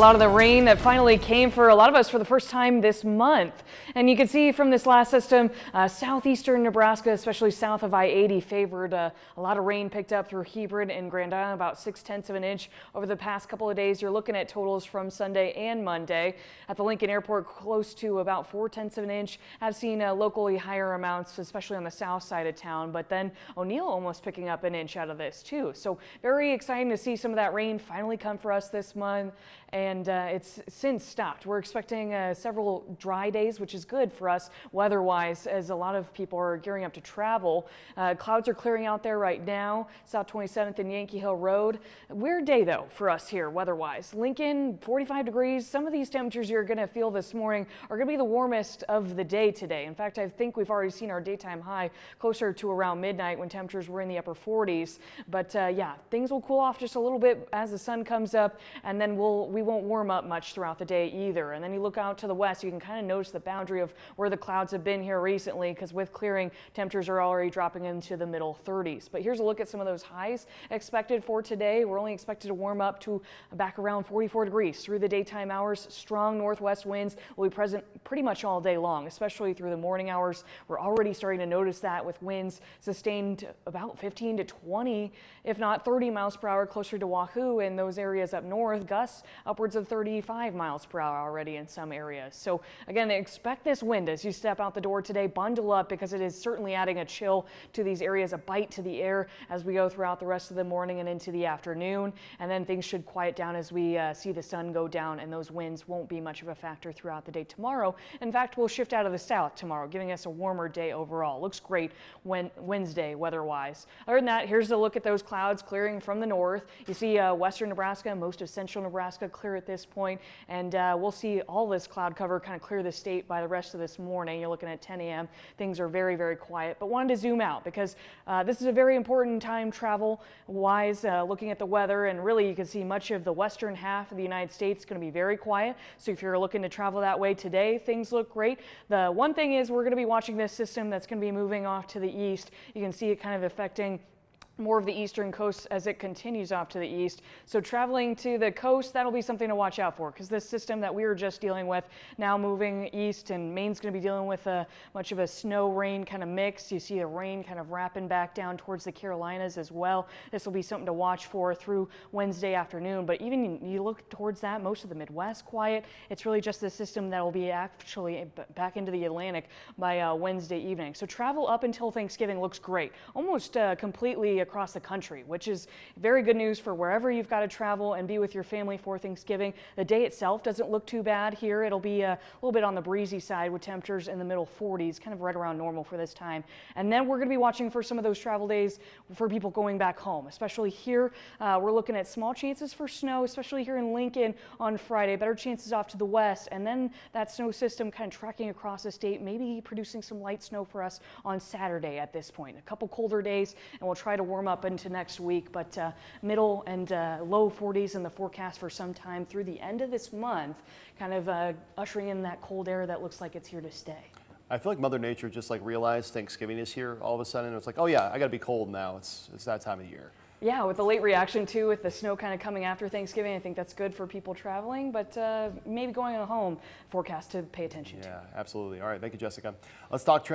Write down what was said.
A lot of the rain that finally came for a lot of us for the first time this month. And you can see from this last system, southeastern Nebraska, especially south of I-80, favored a lot of rain picked up through Hebron and Grand Island, about 6/10 of an inch over the past couple of days. You're looking at totals from Sunday and Monday. At the Lincoln Airport, close to about 4/10 of an inch. I've seen locally higher amounts, especially on the south side of town. But then O'Neill almost picking up an inch out of this too. So very exciting to see some of that rain finally come for us this month. And it's since stopped. We're expecting several dry days, which is good for us weather-wise, as a lot of people are gearing up to travel. Clouds are clearing out there right now, South 27th and Yankee Hill Road. Weird day, though, for us here weather-wise. Lincoln, 45 degrees. Some of these temperatures you're going to feel this morning are going to be the warmest of the day today. In fact, I think we've already seen our daytime high closer to around midnight when temperatures were in the upper 40s. But yeah, things will cool off just a little bit as the sun comes up, and then we won't warm up much throughout the day either. And then you look out to the west, you can kind of notice the boundary of where the clouds have been here recently, because with clearing, temperatures are already dropping into the middle 30s. But here's a look at some of those highs expected for today. We're only expected to warm up to back around 44 degrees through the daytime hours. Strong northwest winds will be present pretty much all day long, especially through the morning hours. We're already starting to notice that with winds sustained about 15 to 20, if not 30 miles per hour closer to Wahoo in those areas up north. Gusts upwards of 35 miles per hour already in some areas. So again, expect this wind as you step out the door today. Bundle up, because it is certainly adding a chill to these areas, a bite to the air as we go throughout the rest of the morning and into the afternoon. And then things should quiet down as we see the sun go down, and those winds won't be much of a factor throughout the day tomorrow. In fact, we'll shift out of the south tomorrow, giving us a warmer day overall. Looks great Wednesday weather-wise. Other than that, here's a look at those clouds clearing from the north. You see western Nebraska, most of central Nebraska clear at this point, and we'll see all this cloud cover kind of clear the state by the rest of this morning. You're looking at 10 a.m. Things are very, very quiet, but wanted to zoom out because this is a very important time travel-wise, looking at the weather, and really you can see much of the western half of the United States is going to be very quiet. So if you're looking to travel that way today, things look great. The one thing is we're going to be watching this system that's going to be moving off to the east. You can see it kind of affecting more of the eastern coast as it continues off to the east. So traveling to the coast, that'll be something to watch out for, because this system that we were just dealing with now moving east, and Maine's going to be dealing with much of a snow rain kind of mix. You see the rain kind of wrapping back down towards the Carolinas as well. This will be something to watch for through Wednesday afternoon. But even you look towards that, most of the Midwest quiet. It's really just the system that will be actually back into the Atlantic by Wednesday evening. So travel up until Thanksgiving looks great, almost completely across the country, which is very good news for wherever you've got to travel and be with your family for Thanksgiving. The day itself doesn't look too bad here. It'll be a little bit on the breezy side with temperatures in the middle 40s, kind of right around normal for this time. And then we're going to be watching for some of those travel days for people going back home, especially here. We're looking at small chances for snow, especially here in Lincoln on Friday, better chances off to the west, and then that snow system kind of tracking across the state, maybe producing some light snow for us on Saturday at this point. A couple colder days, and we'll try to warm up into next week, but middle and low 40s in the forecast for some time through the end of this month, kind of ushering in that cold air that looks like it's here to stay. I feel like Mother Nature just like realized Thanksgiving is here all of a sudden. It's like, oh yeah, I gotta be cold now. It's that time of year. Yeah, with the late reaction too, with the snow kind of coming after Thanksgiving, I think that's good for people traveling, but maybe going home, forecast to pay attention to. Yeah, absolutely. All right, thank you, Jessica. Let's talk trends.